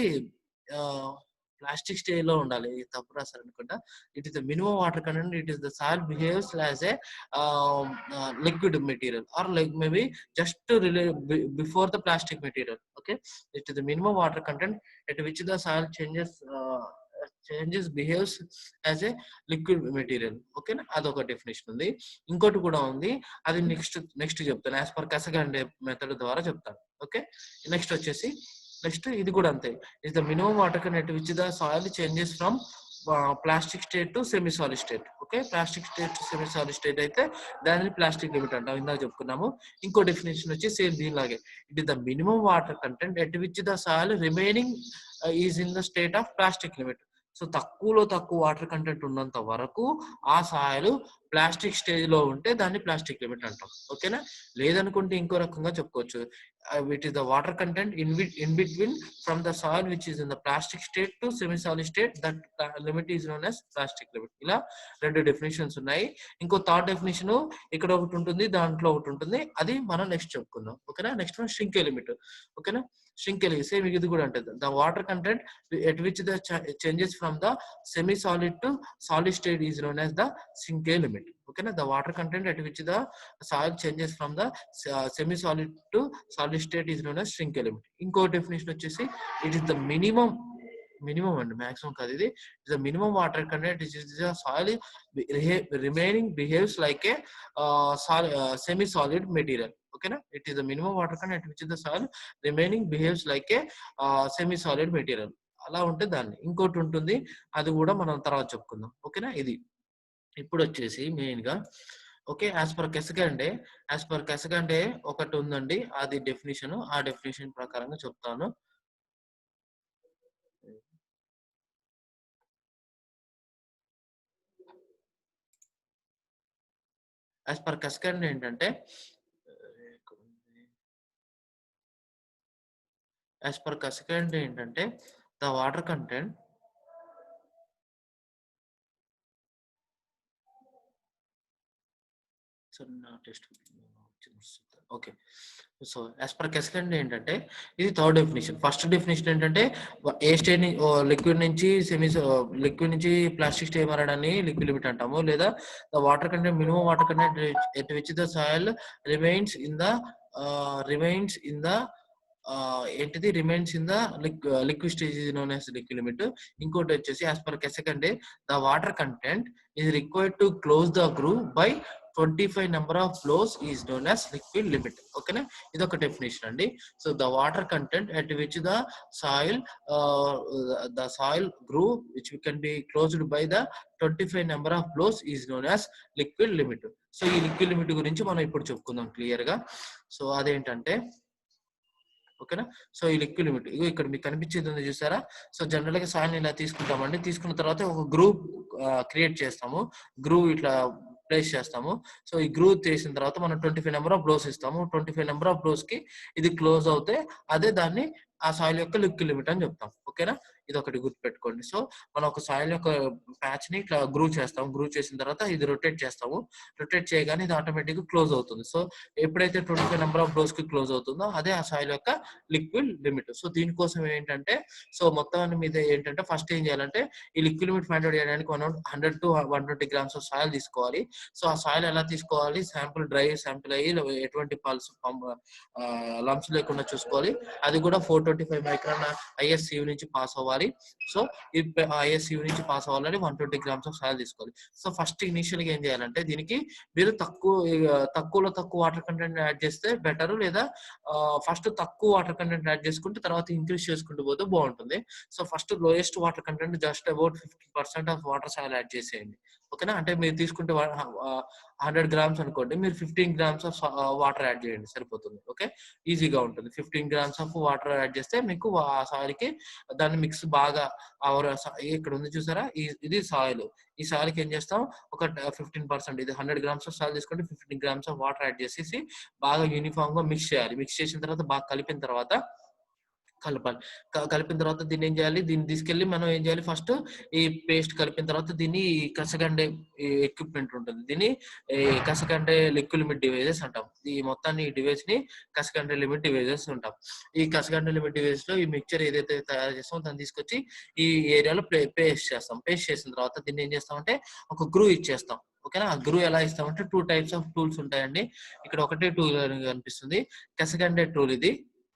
ప్లాస్టిక్ స్టేజ్ లో ఉండాలి. తప్పు రాశారు అనుకుంటా. It is the minimum water content, it is the soil behaves as a liquid material or like maybe just before the plastic material. Okay, it is the minimum water content at which the soil changes behaves as a liquid material. ఓకేనా, అదొక definition ఉంది. ఇంకోటి కూడా ఉంది, అది next చెప్తాను. As per కసగండే method ద్వారా చెప్తాను. ఓకే, నెక్స్ట్ వచ్చేసి ఇది కూడా అంతే. Is the minimum water content which the soil changes from plastic state to semi solid state. Okay, plastic state to semi solid state అయితే దానిని ప్లాస్టిక్ లిమిట్ అంటాం, ఇందాక చెప్పుకున్నాము. ఇంకో డెఫినేషన్ వచ్చి సేమ్ దీనిలాగే, it is the minimum water content at which the soil remaining is in the state of plastic limit. So తక్కువలో తక్కువ వాటర్ కంటెంట్ ఉన్నంత వరకు ఆ సాయిల్ ప్లాస్టిక్ స్టేజ్ లో ఉంటే దాన్ని ప్లాస్టిక్ లిమిట్ అంటాం. ఓకేనా, లేదనుకుంటే ఇంకో రకంగా చెప్పుకోవచ్చు, it is the water content in between from the soil which is in the plastic state to semi solid state, that limit is known as plastic limit. ఇలా 2 డెఫినేషన్స్ ఉన్నాయి. ఇంకో థర్డ్ డెఫినేషన్ ఇక్కడ ఒకటి ఉంటుంది, దాంట్లో ఒకటి ఉంటుంది, అది మనం నెక్స్ట్ చెప్పుకుందాం. ఓకేనా, నెక్స్ట్ స్ట్రింక్ లిమిట్. ఓకేనా, స్ట్రింక్ సేమ్ ఇది కూడా ఉంటుంది. The water content at which the changes from the semi solid to solid state is known as the shrink limit. ఓకేనా, the water content at which the soil changes from the semi solid to solid state is known as shrink limit. ఇంకో డెఫినేషన్ వచ్చేసి it is the minimum అండి, maximum కాదు ఇది. Is the minimum water content is the soil remaining behaves like a semi solid material. ఓకేనా, it is the minimum water content which the soil remaining behaves like a semi solid material. అలా ఉంటే దాన్ని ఇంకోటి ఉంటుంది, అది కూడా మనం తర్వాత చెప్పుకుందాం. ఓకేనా, ఇది ఇప్పుడు వచ్చేసి మెయిన్ గా. ఓకే, యాజ్ పర్ కెసగండే ఒకటి ఉందండి, అది డెఫినేషన్. ఆ డెఫినేషన్ ప్రకారంగా చెప్తాను. యాజ్ పర్ కస్కండ్ ఏంటంటే, the water content okay. So as per Casagrande ఏంటంటే, ఇది థర్డ్ డెఫినేషన్. ఫస్ట్ డెఫినేషన్ ఏంటంటే, ఏ స్టేట్ లిక్విడ్ నుంచి లిక్విడ్ నుంచి ప్లాస్టిక్ స్టేట్ మారడాన్ని లిక్విడ్ లిమిట్ అంటాము. లేదా the water content minimum water content at which the soil remains in the ఏంటిది remains in the liquid stage is known as liquid limit. ఇంకోటి వచ్చేసి as per Casagrande the water content is required to close the groove by 25 number of flows is known as liquid limit. ఓకేనా, ఇది ఒక definition అండి. So the water content at which the soil groove which can be closed by the 25 number of flows is known as liquid limit. So ఈ liquid limit గురించి మనం ఇప్పుడు చెప్పుకుందాం clear గా. సో అదేంటంటే, ఓకేనా, సో ఈ లిక్విడ్ లిమిట్ ఇక్కడ మీకు కనిపించేది ఉంది చూసారా. సో జనరల్ గా సాయిల్ ఇలా తీసుకుంటామండి. తీసుకున్న తర్వాత ఒక గ్రూవ్ క్రియేట్ చేస్తాము, గ్రూవ్ ఇట్లా ప్లేస్ చేస్తాము. సో ఈ గ్రూవ్ చేసిన తర్వాత మనం 25 నెంబర్ ఆఫ్ బ్లోస్ ఇస్తాము. 25 నెంబర్ ఆఫ్ బ్లోస్ కి ఇది క్లోజ్ అవుతే అదే దాన్ని ఆ సాయిల్ యొక్క లిక్విడ్ లిమిట్ అని చెప్తాం. ఓకేనా, ఇది ఒకటి గుర్తుపెట్టుకోండి. సో మనం ఒక సాయిల్ యొక్క ప్యాచ్ ని ఇట్లా గ్రూ చేస్తాం. గ్రూ చేసిన తర్వాత ఇది రొటేట్ చేస్తాము. రొటేట్ చేయగానే ఇది ఆటోమేటిక్ గా క్లోజ్ అవుతుంది. సో ఎప్పుడైతే 25 నెంబర్ ఆఫ్ డోస్ కి క్లోజ్ అవుతుందో అదే ఆ సాయిల్ యొక్క లిక్విడ్ లిమిట్. సో దీనికోసం ఏంటంటే సో మొత్తం మీద ఏంటంటే ఫస్ట్ ఏం చేయాలంటే ఈ లిక్విడ్ లిమిట్ ఫైండ్ అవుట్ చేయడానికి 100 to 120 గ్రామ్స్ ఆఫ్ సాయిల్ తీసుకోవాలి. సో ఆ సాయిల్ ఎలా తీసుకోవాలి? శాంపుల్ డ్రై శాంపుల్ అయ్యి ఎటువంటి పల్స్ లంప్స్ లేకుండా చూసుకోవాలి. అది కూడా 425 మైక్రాన్ ఐఎస్సియు నుంచి పాస్ అవ్వాలి. సో ఈ ఐఎస్సియు నుంచి పాస్ అవ్వాలని 120 గ్రామ్స్ ఆఫ్ సాయిల్ తీసుకోవాలి. సో ఫస్ట్ ఇనిషియల్ గా ఏం చేయాలంటే దీనికి మీరు తక్కువలో తక్కువ వాటర్ కంటెంట్ యాడ్ చేస్తే బెటర్, లేదా ఫస్ట్ తక్కువ వాటర్ కంటెంట్ యాడ్ చేసుకుంటే తర్వాత ఇంక్రీజ్ చేసుకుంటూ పోతే బాగుంటుంది. So first lowest water content just about 50% of water soil add చేసేయండి. ఓకేనా? అంటే మీరు తీసుకుంటే 100 గ్రామ్స్ అనుకోండి, మీరు 15 గ్రామ్స్ ఆఫ్ వాటర్ యాడ్ చేయండి సరిపోతుంది. ఓకే, ఈజీగా ఉంటుంది. 15 గ్రామ్స్ ఆఫ్ వాటర్ యాడ్ చేస్తే మీకు ఆ సాయిల్ కి దాన్ని మిక్స్ బాగా ఇక్కడ ఉంది చూసారా, ఇది సాయిల్. ఈ సాయిల్ కి ఏం చేస్తాం, ఒక 15%, ఇది 100 గ్రామ్స్ ఆఫ్ సాయిల్ తీసుకుంటే 15 గ్రామ్స్ ఆఫ్ వాటర్ యాడ్ చేసేసి బాగా యూనిఫామ్ గా మిక్స్ చేయాలి. మిక్స్ చేసిన తర్వాత బాగా కలిపిన తర్వాత కలపాలి. కలిపిన తర్వాత దీన్ని ఏం చేయాలి, దీన్ని తీసుకెళ్ళి మనం ఏం చేయాలి, ఫస్ట్ ఈ పేస్ట్ కలిపిన తర్వాత దీన్ని కసగండే ఎక్విప్మెంట్ ఉంటుంది, దీన్ని కసగండే లిక్విడ్ లిమిట్ డివైజెస్ అంటాం. ఈ మొత్తాన్ని ఈ డివైస్ ని కసగండే లిమిట్ డివైజెస్ ఉంటాం. ఈ కసగండే లిమిట్ డివైస్ లో ఈ మిక్చర్ ఏదైతే తయారు చేస్తామో దాన్ని తీసుకొచ్చి ఈ ఏరియాలో పేస్ట్ చేస్తాం. పేస్ట్ చేసిన తర్వాత దీన్ని ఏం చేస్తామంటే ఒక గ్రూ ఇచ్చేస్తాం. ఓకేనా? ఆ గ్రూ ఎలా ఇస్తామంటే 2 టైప్స్ ఆఫ్ టూల్స్ ఉంటాయండి. ఇక్కడ ఒకటే టూల్ కనిపిస్తుంది, కసగండే టూల్ ఇది.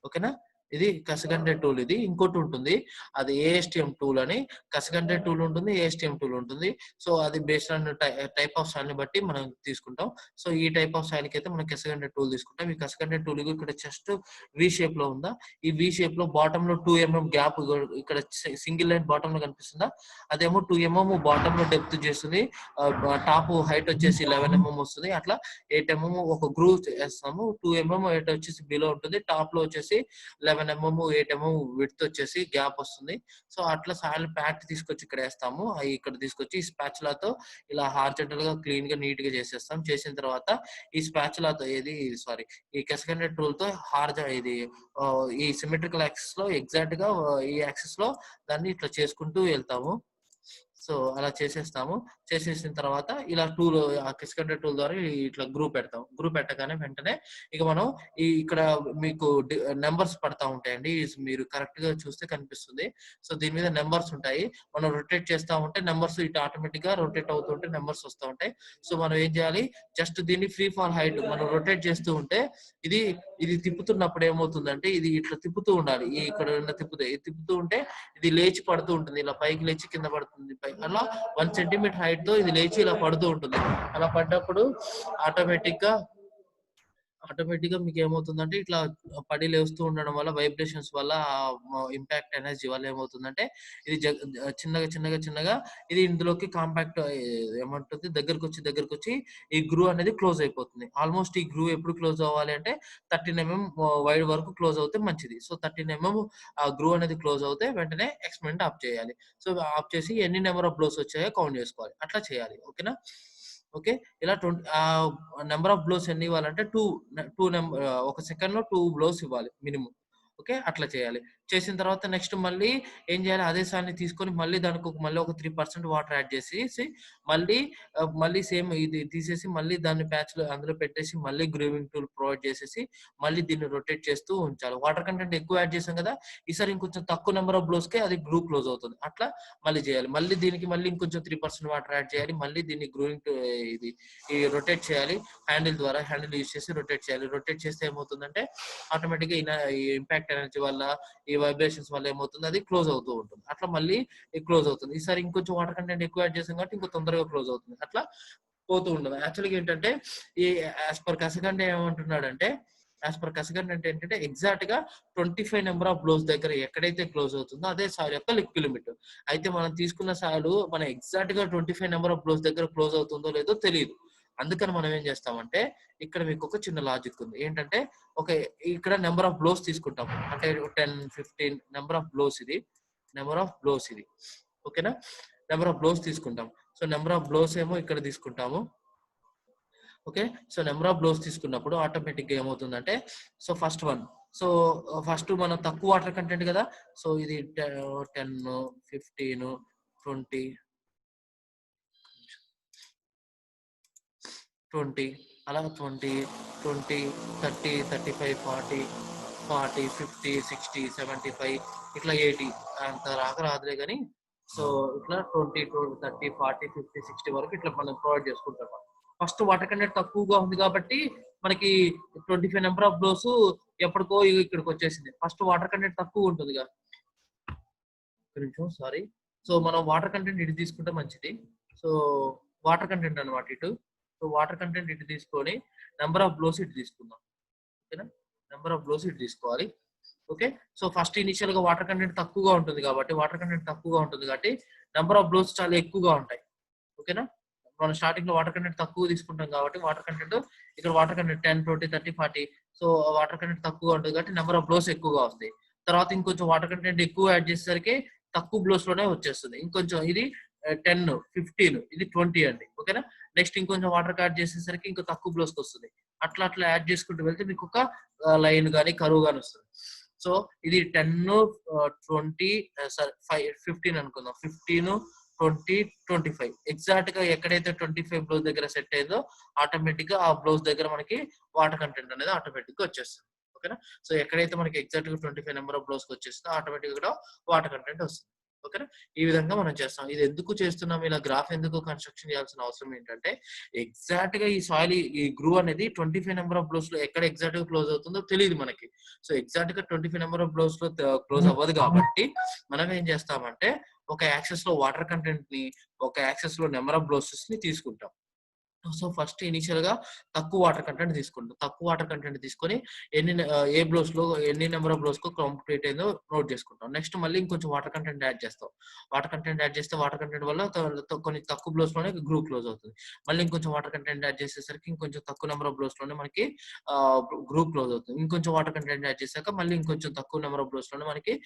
ఓకేనా? ఇది కసగండే టూల్. ఇది ఇంకోటి ఉంటుంది, అది ఏఎస్టిఎం టూల్ అని. కసగండే టూల్ ఉంటుంది, ఏఎస్టిఎం టూల్ ఉంటుంది. సో అది based on type of soil ని బట్టి మనం తీసుకుంటాం. సో ఈ టైప్ ఆఫ్ సాయిల్ కి అయితే మనం కసగండే టూల్ తీసుకుంటాం. ఈ కసగండే టూల్ ఇక్కడ జస్ట్ వి షేప్ లో ఉందా, ఈ వి షేప్ లో బాటమ్ లో 2 mm గ్యాప్ ఇక్కడ సింగిల్ లైన్ బాటమ్ లో కనిపిస్తుందా, అదేమో 2 mm బాటమ్ లో డెప్త్ చేస్తుంది. టాప్ హైట్ వచ్చేసి 11 mm వస్తుంది. అట్లా 8 mm ఒక గ్రూవ్ చేస్తాము. 2 mm హైట్ వచ్చేసి బిలో ఉంటుంది, టాప్ లో వచ్చేసి 11 mm 8 mm విడ్త్ వచ్చేసి గ్యాప్ వస్తుంది. సో అట్లా సాయిల్ ప్యాక్ తీసుకొచ్చి ఇక్కడ వేస్తాము. అవి ఇక్కడ తీసుకొచ్చి ఈ స్పాచులాతో ఇలా హార్జెంటల్ గా క్లీన్ గా నీట్ గా చేసేస్తాం. చేసిన తర్వాత ఈ స్పాచులాతో ఈ కసగండే టూల్ తో ఇది ఈ సిమెట్రికల్ యాక్సిస్ లో ఎగ్జాక్ట్ గా ఈ యాక్సిస్ లో దాన్ని ఇట్లా చేసుకుంటూ వెళ్తాము. సో అలా చేసేస్తాము. చేసేసిన తర్వాత ఇలా టూల్, ఆ కసగండే టూల్ ద్వారా ఇట్లా గ్రూప్ పెడతాం. గ్రూప్ పెట్టగానే వెంటనే ఇక మనం ఇక్కడ మీకు నెంబర్స్ పడతా ఉంటాయండి. మీరు కరెక్ట్ గా చూస్తే కనిపిస్తుంది. సో దీని మీద నెంబర్స్ ఉంటాయి. మనం రొటేట్ చేస్తా ఉంటే నెంబర్స్ ఇటు ఆటోమేటిక్ గా రొటేట్ అవుతుంటే నెంబర్స్ వస్తూ ఉంటాయి. సో మనం ఏం చేయాలి, జస్ట్ దీన్ని ఫ్రీ ఫాల్ హైట్ మనం రొటేట్ చేస్తూ ఉంటే ఇది తిప్పుతున్నప్పుడు ఏమవుతుందంటే ఇది ఇట్లా తిప్పుతూ ఉండాలి. ఇక్కడ తిప్పుతూ ఉంటే ఇది లేచి పడుతూ ఉంటుంది. ఇలా పైకి లేచి కింద పడుతుంది. అలా 1 సెంటీమీటర్ హైట్ తో ఇది లేచి ఇలా పడుతూ ఉంటుంది. అలా పడ్డప్పుడు ఆటోమేటిక్ గా మీకు ఏమవుతుందంటే ఇట్లా పడి లేస్తూ ఉండడం వల్ల, వైబ్రేషన్స్ వల్ల, ఇంపాక్ట్ ఎనర్జీ వల్ల ఏమవుతుందంటే ఇది చిన్నగా ఇది ఇందులోకి కాంపాక్ట్ ఏమంటుంది దగ్గరకు వచ్చి ఈ గ్రూ అనేది క్లోజ్ అయిపోతుంది. ఆల్మోస్ట్ ఈ గ్రూ ఎప్పుడు క్లోజ్ అవ్వాలి అంటే 13 mm వైడ్ వరకు క్లోజ్ అవుతే మంచిది. సో 13 mm ఆ గ్రూ అనేది క్లోజ్ అవుతే వెంటనే ఎక్స్పెరిమెంట్ ఆఫ్ చేయాలి. సో ఆఫ్ చేసి ఎన్ని నెంబర్ ఆఫ్ బ్లోస్ వచ్చాయో కౌంట్ చేసుకోవాలి. అట్లా చేయాలి. ఓకేనా? ఓకే, ఇలా నెంబర్ ఆఫ్ బ్లోస్ ఎన్ని ఇవ్వాలంటే ఒక సెకండ్ లో 2 బ్లోస్ ఇవ్వాలి మినిమం. ఓకే, అట్లా చేయాలి. చేసిన తర్వాత నెక్స్ట్ మళ్ళీ ఏం చేయాలి, అదే సాన్ని తీసుకొని మళ్ళీ దానికి మళ్ళీ ఒక 3% వాటర్ యాడ్ చేసి మళ్ళీ సేమ్ ఇది తీసేసి మళ్ళీ దాన్ని ప్యాచ్ లో అందులో పెట్టేసి మళ్ళీ గ్రూవింగ్ టూల్ ప్రొవైడ్ చేసేసి మళ్ళీ దీన్ని రొటేట్ చేస్తూ ఉంచాలి. వాటర్ కంటెంట్ ఎక్కువ యాడ్ చేసాం కదా, ఈసారి ఇంకొంచెం తక్కువ నెంబర్ ఆఫ్ బ్లోస్ కి అది గ్రూ క్లోజ్ అవుతుంది. అట్లా మళ్ళీ చేయాలి. మళ్ళీ దీనికి మళ్ళీ ఇంకొంచెం 3% వాటర్ యాడ్ చేయాలి. మళ్ళీ దీన్ని గ్రూవింగ్ ఈ రొటేట్ చేయాలి. హ్యాండిల్ యూజ్ చేసి రొటేట్ చేయాలి. రొటేట్ చేస్తే ఏమవుతుందంటే ఆటోమేటిక్ గా ఈ ఇంపాక్ట్ ఎనర్జీ వల్ల, ఈ వైబ్రేషన్స్ వల్ల ఏమవుతుంది, అది క్లోజ్ అవుతూ ఉంటుంది. అట్లా మళ్ళీ క్లోజ్ అవుతుంది. ఈసారి ఇంకొంచెం వాటర్ కంటెంట్ ఎక్కువ యాడ్ చేసాం కాబట్టి ఇంకో తొందరగా క్లోజ్ అవుతుంది. అట్లా పోతూ ఉంటుంది. యాక్చువల్గా ఏంటంటే ఈ యాజ్ పర్ కసగండే ఏమంటున్నాడంటే, ఏంటంటే ఎగ్జాక్ట్ గా 25 నెంబర్ ఆఫ్ బ్లోస్ దగ్గర ఎక్కడైతే క్లోజ్ అవుతుందో అదే సాయిల్ యొక్క లిక్విడ్ లిమిట్. అయితే మనం తీసుకున్న సాయిల్ మన ఎగ్జాక్ట్ గా 25 నెంబర్ ఆఫ్ బ్లోస్ దగ్గర క్లోజ్ అవుతుందో లేదో తెలియదు. అందుకని మనం ఏం చేస్తామంటే ఇక్కడ మీకు ఒక చిన్న లాజిక్ ఉంది. ఏంటంటే ఇక్కడ నెంబర్ ఆఫ్ బ్లోస్ తీసుకుంటాం. అంటే 10-15 నెంబర్ ఆఫ్ బ్లోస్ ఇది. ఓకేనా? నెంబర్ ఆఫ్ బ్లోస్ తీసుకుంటాం. సో నెంబర్ ఆఫ్ బ్లోస్ ఏమో ఇక్కడ తీసుకుంటాము. Okay, so number of blows తీసుకున్నప్పుడు ఆటోమేటిక్ గా ఏమవుతుందంటే, so first one so first మనం తక్కువ వాటర్ కంటెంట్ కదా, సో ఇది 10, 15, 20, 20 అలా 20, 20, 30, 35, 40, 40, 50, 60, 75 ఇట్లా 80 అంత రాదులే కానీ, సో ఇట్లా 20, 30, 40, 50, 60 వరకు ఇట్లా మనం ప్రొవైడ్ చేసుకుంటాం. ఫస్ట్ వాటర్ కంటెంట్ తక్కువగా ఉంది కాబట్టి మనకి 25 నెంబర్ ఆఫ్ బ్లోస్ ఎప్పటికో ఇక్కడికి వచ్చేసింది. ఫస్ట్ వాటర్ కంటెంట్ తక్కువ ఉంటుంది కదా, సారీ. సో మనం వాటర్ కంటెంట్ ఇటు తీసుకుంటే మంచిది. సో వాటర్ కంటెంట్ అనమాట ఇటు. సో వాటర్ కంటెంట్ ఇటు తీసుకొని నెంబర్ ఆఫ్ బ్లోస్ ఇటు తీసుకుందాం. ఓకేనా, నెంబర్ ఆఫ్ బ్లోస్ ఇటు తీసుకోవాలి. ఓకే, సో ఫస్ట్ ఇనిషియల్ గా వాటర్ కంటెంట్ తక్కువగా ఉంటుంది కాబట్టి నెంబర్ ఆఫ్ బ్లోస్ చాలా ఎక్కువగా ఉంటాయి. ఓకేనా, మనం స్టార్టింగ్ లో వాటర్ కంటెంట్ తక్కువ తీసుకుంటాం కాబట్టి వాటర్ కంటెంట్ ఇక్కడ water content 10, 20, 30, 40. So water content తక్కువగా ఉంటుంది కాబట్టి నెంబర్ ఆఫ్ బ్లోస్ ఎక్కువగా వస్తాయి. తర్వాత ఇంకొంచెం వాటర్ కంటెంట్ ఎక్కువ యాడ్ చేసేసరికి తక్కువ బ్లోస్ లోనే వచ్చేస్తుంది. ఇంకొంచెం ఇది 10, 15, ఇది 20 అండి. ఓకేనా, నెక్స్ట్ ఇంకొంచెం వాటర్ యాడ్ చేసేసరికి ఇంకా తక్కువ బ్లోస్ వస్తుంది. అట్లా అట్లా యాడ్ చేసుకుంటూ వెళ్తే మీకు ఒక లైన్ కానీ కరువు కానీ వస్తుంది. సో ఇది 10, 20, 15 అనుకుందాం. 15, 20, 25 ఎగ్జాక్ట్ గా ఎక్కడైతే 25 బ్లౌజ్ దగ్గర సెట్ అయిందో ఆటోమేటిక్ గా ఆ బ్లౌజ్ దగ్గర మనకి వాటర్ కంటెంట్ అనేది ఆటోమేటిక్ గా వచ్చేస్తుంది. ఓకేనా, సో ఎక్కడైతే మనకి ఎగ్జాక్ట్ గా 25 నెంబర్ ఆఫ్ బ్లౌజ్ వచ్చేస్తుందో ఆటోమేటిక్ గా వాటర్ కంటెంట్ వస్తుంది. ఓకేనా, ఈ విధంగా మనం చేస్తాం. ఇది ఎందుకు చేస్తున్నాం, ఇలా గ్రాఫ్ ఎందుకు కన్స్ట్రక్షన్ చేయాల్సిన అవసరం ఏంటంటే ఎగ్జాక్ట్ గా ఈ సాయిల్ ఈ గ్రూ అనేది 25 నెంబర్ ఆఫ్ బ్లౌస్ లో ఎక్కడ ఎగ్జాక్ట్ గా క్లోజ్ అవుతుందో తెలియదు మనకి. సో ఎగ్జాక్ట్ గా 25 నెంబర్ ఆఫ్ బ్లౌస్ లో క్లోజ్ అవ్వదు కాబట్టి మనం ఏం చేస్తామంటే ఒక యాక్సెస్ లో వాటర్ కంటెంట్ ని, ఒక యాక్సెస్ లో నెంబర్ ఆఫ్ బ్లౌసెస్ ని తీసుకుంటాం. సో ఫస్ట్ ఇనిషియల్ గా తక్కువ వాటర్ కంటెంట్ తీసుకుంటాం. తక్కువ వాటర్ కంటెంట్ తీసుకొని ఏ బ్లౌస్ లో ఎన్ని నెంబర్ ఆఫ్ బ్లౌస్ కు కంప్లీట్ అయిందో నోట్ చేసుకుంటాం. నెక్స్ట్ మళ్ళీ ఇంకొంచెం వాటర్ కంటెంట్ యాడ్ చేస్తాం. వాటర్ కంటెంట్ యాడ్ చేస్తే వాటర్ కంటెంట్ వల్ల కొన్ని తక్కువ బ్లౌస్ లోనే గ్రూప్ క్లోజ్ అవుతుంది. మళ్ళీ ఇంకొంచెం వాటర్ కంటెంట్ యాడ్ చేసేసరికి ఇంకొంచెం తక్కువ నెంబర్ ఆఫ్ బ్లౌస్ లోనే మనకి గ్రూప్ క్లోజ్ అవుతుంది. ఇంకొంచెం వాటర్ కంటెంట్ యాడ్ చేశాక మళ్ళీ ఇంకొంచెం తక్కువ నెంబర్ ఆఫ్ బ్లౌస్ లోనే మనకి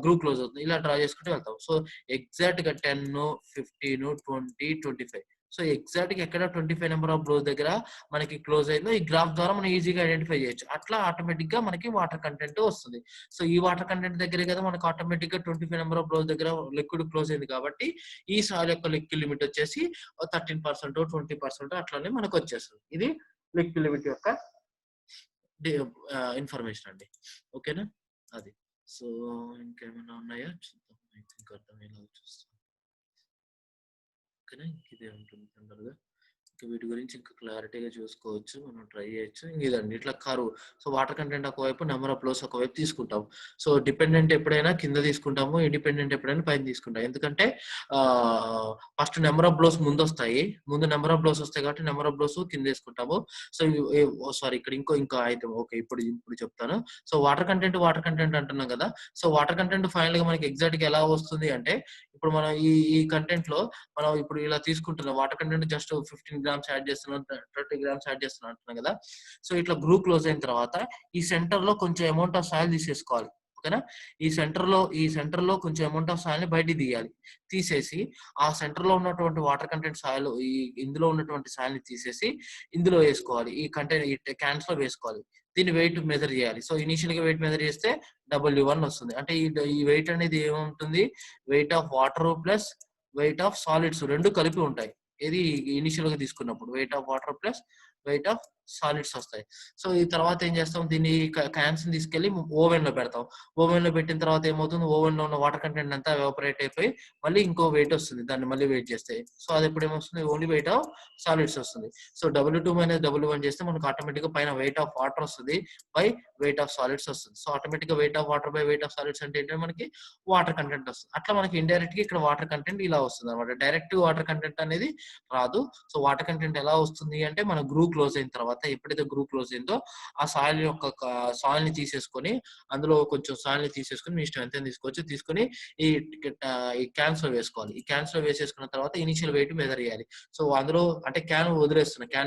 గ్రూప్ క్లోజ్ అవుతుంది. ఇలా డ్రా చేసుకుంటూ వెళ్తాం. సో ఎగ్జాక్ట్ గా 10, 15, 20, 25. సో ఎగ్జాక్ట్ గా ఎక్కడ 25 నెంబర్ ఆఫ్ బ్లౌజ్ దగ్గర మనకి క్లోజ్ అయిందో ఈ గ్రాఫ్ ద్వారా మనం ఈజీగా ఐడెంటిఫై చేయొచ్చు. అట్లా ఆటోమేటిక్ గా మనకి వాటర్ కంటెంట్ వస్తుంది. సో ఈ వాటర్ కంటెంట్ దగ్గరే కదా మనకి ఆటోమేటిక్ గా 25 నెంబర్ ఆఫ్ బ్లౌజ్ దగ్గర లిక్విడ్ క్లోజ్ అయింది కాబట్టి ఈ సాయిల్ యొక్క లిక్విడ్ లిమిట్ వచ్చేసి 13%, 20% అట్లానే మనకు వచ్చేస్తుంది. ఇది లిక్విడ్ లిమిట్ యొక్క ఇన్ఫర్మేషన్ అండి. ఓకేనా, అది. సో ఇంకేమైనా ఉన్నాయా చూద్దాం. ఇంకా అర్థమయ్యేలా చూస్తాం. ఓకేనా, ఇదే ఉంటుంది జనరల్‌గా. ఇంకా వీటి గురించి ఇంకా క్లారిటీగా చూసుకోవచ్చు. మనం ట్రై చేయొచ్చు. ఇదండి ఇట్లా కర్వ్. సో వాటర్ కంటెంట్ ఒకవైపు, నెంబర్ ఆఫ్ బ్లౌస్ ఒకవైపు తీసుకుంటాం. సో డిపెండెంట్ ఎప్పుడైనా కింద తీసుకుంటాము, ఇండిపెండెంట్ ఎప్పుడైనా పైన తీసుకుంటాం. ఎందుకంటే ఫస్ట్ నెంబర్ ఆఫ్ బ్లౌస్ ముందొస్తాయి. ముందు నెంబర్ ఆఫ్ బ్లౌస్ వస్తాయి కాబట్టి నెంబర్ ఆఫ్ బ్లౌస్ కింద తీసుకుంటాము. సో సారీ, ఇక్కడ ఇంకో ఐటమ్. ఓకే, ఇప్పుడు చెప్తాను. సో వాటర్ కంటెంట్ అంటున్నాం కదా. సో వాటర్ కంటెంట్ ఫైనల్ గా మనకి ఎగ్జాక్ట్ గా ఎలా వస్తుంది అంటే ఇప్పుడు మనం ఈ కంటెంట్ లో మనం ఇప్పుడు ఇలా తీసుకుంటున్నాం. Water content just 15 grams add చేస్తున్నాం, 30 గ్రామ్స్ యాడ్ చేస్తున్నాం అంటున్నాం కదా. సో ఇట్లా గ్రూప్ క్లోజ్ అయిన తర్వాత ఈ సెంటర్ లో కొంచెం అమౌంట్ ఆఫ్ సాయిల్ తీసేసుకోవాలి. ఓకేనా, ఈ సెంటర్ లో కొంచెం అమౌంట్ ఆఫ్ సాయిల్ ని బయటికి తీయాలి. తీసేసి ఆ సెంటర్ లో ఉన్నటువంటి వాటర్ కంటెంట్ సాయిల్ ఇందులో ఉన్నటువంటి సాయిల్ ని తీసేసి ఇందులో వేసుకోవాలి. ఈ క్యాన్స్ లో వేసుకోవాలి. దీని వెయిట్ మెజర్ చేయాలి. సో ఇనిషియల్ గా వెయిట్ మెజర్ చేస్తే W1 వస్తుంది. అంటే ఈ వెయిట్ అనేది ఏముంటుంది, wait of water plus wait of solids రెండు కలిపి ఉంటాయి. ఇది ఇనిషియల్ గా తీసుకున్నప్పుడు wait of water plus wait of solids వస్తాయి. సో ఈ తర్వాత ఏం చేస్తాం, దీన్ని క్యాన్స్ తీసుకెళ్లి ఓవెన్ లో పెడతాం. ఓవెన్ లో పెట్టిన తర్వాత ఏమవుతుంది, ఓవెన్ లో ఉన్న వాటర్ కంటెంట్ అంతా ఎవాపరేట్ అయిపోయి మళ్ళీ ఇంకో వెయిట్ వస్తుంది. దాన్ని మళ్ళీ వెయిట్ చేస్తే సో అది ఎప్పుడు ఏమొస్తుంది, ఓన్లీ వెయిట్ ఆఫ్ సాలిడ్స్ వస్తుంది. సో W2 మైనస్ W1 చేస్తే మనకు ఆటోమేటిక్ గా పైన వెయిట్ ఆఫ్ వాటర్ వస్తుంది బై వెయిట్ ఆఫ్ సాలిడ్స్ వస్తుంది. సో ఆటోమేటిక్ గా wait of water by weight of solids అంటే ఏంటంటే మనకి వాటర్ కంటెంట్ వస్తుంది. అట్లా మనకి ఇండైరెక్ట్ గా ఇక్కడ వాటర్ కంటెంట్ ఇలా వస్తుంది అనమాట. డైరెక్ట్ వాటర్ కంటెంట్ అనేది రాదు. సో వాటర్ కంటెంట్ ఎలా వస్తుంది అంటే మన గ్రూ క్లోజ్ అయిన తర్వాత ఎప్పుడైతే గ్రూ క్లోజ్ అయిందో ఆ సాయిల్ ని తీసేసుకొని అందులో కొంచెం సాయిల్ ని తీసేసుకొని మీ ఇష్టం ఎంత తీసుకోవచ్చు, తీసుకొని ఈ క్యాన్స్ లో వేసుకోవాలి. ఈ క్యాన్స్ లో వేసేసుకున్న తర్వాత ఇనిషియల్ వెయిట్ మెజర్ చేయాలి. సో అందులో అంటే క్యాన్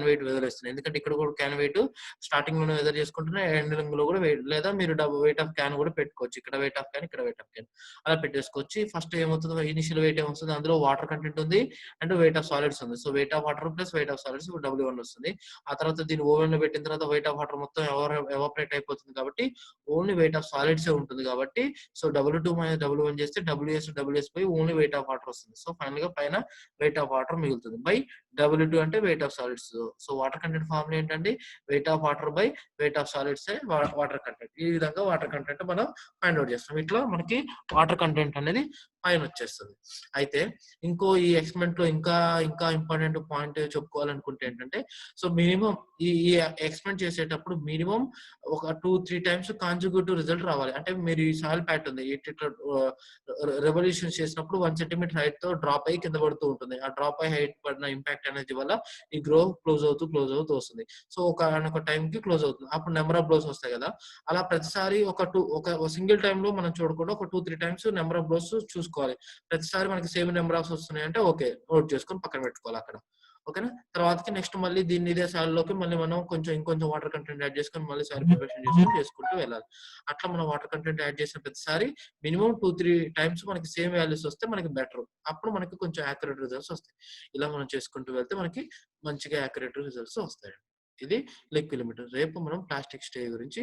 వెయిట్ వదిలేస్తున్నాయి. ఎందుకంటే ఇక్కడ కూడా క్యాన్ వెయిట్ స్టార్టింగ్ లో మెజర్ చేసుకుంటున్నా, ఎండింగ్ లో కూడా వెయిట్, లేదా మీరు వెయిట్ ఆఫ్ క్యాన్ కూడా పెట్టుకోవచ్చు. ఇక్కడ వెయిట్ ఆఫ్ క్యాన్, ఇక్కడ వెయిట్ ఆఫ్ క్యాన్ అలా పెట్టేసుకోవచ్చు. ఫస్ట్ ఏమవుతుంది, ఇనిషియల్ వెయిట్ ఏమొస్తుంది, అందులో వాటర్ కంటెంట్ ఉంది అండ్ వెయిట్ ఆఫ్ సాలిడ్స్ ఉంది. So wait of water plus wait of solids W1 వస్తుంది. ఆ తర్వాత దీన్ని దీన్ని ఓవెన్‌లో పెట్టిన తర్వాత వెయిట్ ఆఫ్ వాటర్ మొత్తం ఎవాపరేట్ అయిపోతుంది కాబట్టి ఓన్లీ వెయిట్ ఆఫ్ సాలిడ్సే ఉంటుంది కాబట్టి సో W2 మైనస్ W1 చేస్తే WS పోయి ఓన్లీ వెయిట్ ఆఫ్ వాటర్ వస్తుంది. సో ఫైనల్‌గా పైన వెయిట్ ఆఫ్ వాటర్ మిగులుతుంది. బై W2 అంటే weight of solids. So water content formula ఏంటండి? Weight of water by weight of సాలిడ్సే వాటర్ కంటెంట్. ఈ విధంగా వాటర్ కంటెంట్ మనం ఫైండ్ ఔట్ చేస్తాం. ఇట్లా మనకి వాటర్ కంటెంట్ అనేది పైనొచ్చేస్తది. అయితే ఈ ఎక్స్‌పెరిమెంట్‌లో ఇంకా ఇంపార్టెంట్ పాయింట్ చెప్పుకోవాలనుకుంటే ఏంటంటే, సో మినిమమ్ ఈ ఎక్స్‌పెరిమెంట్ చేసేటప్పుడు మినిమమ్ ఒక 2, 3 టైమ్స్ కాంజిక్యూటివ్ రిజల్ట్ రావాలి. అంటే మీరు ఈ సాయిల్ ప్యాట్ ఉంది. ఇట్లా రివల్యూషన్స్ చేసినప్పుడు 1 సెంటీమీటర్ హైట్‌తో డ్రాప్ అయ్యి కింద పడుతూ ఉంటుంది. ఆ డ్రాప్ అయ్యి హైట్ పడిన ఇంపాక్ట్ ఎనర్జీ వల్ల ఈ గ్రో క్లోజ్ అవుతూ వస్తుంది. సో ఒకానొక టైంకి క్లోజ్ అవుతుంది. అప్పుడు నంబర్ ఆఫ్ బ్లోస్ వస్తాయి కదా! అలా ప్రతిసారి ఒక సింగిల్ టైమ్‌లో మనం చూడకుండా ఒక 2, 3 టైమ్స్ నంబర్ ఆఫ్ బ్లోస్ చూసుకోవాలి. ప్రతిసారి మనకి సేమ్ నంబర్ ఆఫ్స్ వస్తున్నాయంటే ఓకే. నోట్ చేసుకొని పక్కన పెట్టుకోవాలి అక్కడ. ఓకేనా? తర్వాతకి నెక్స్ట్ మళ్ళీ ఇదే సాయిల్‌లోకి మళ్ళీ మనం ఇంకొంచెం వాటర్ కంటెంట్ యాడ్ చేసుకొని మళ్ళీ సాయిల్ ప్రిపరేషన్ చేసుకుంటూ వెళ్ళాలి. అట్లా మనం వాటర్ కంటెంట్ యాడ్ చేసిన ప్రతిసారి మినిమమ్ 2, 3 టైమ్స్ మనకి సేమ్ వాల్యూస్ వస్తే మనకి బెటర్. అప్పుడు మనకి కొంచెం యాక్యురేట్ రిజల్ట్స్ వస్తాయి. ఇలా మనం చేసుకుంటూ వెళ్తే మనకి మంచిగా యాక్యురేట్ రిజల్ట్స్ వస్తాయండి. ఇది లిక్విడ్ లిమిట్. రేపు మనం ప్లాస్టిక్ స్టే గురించి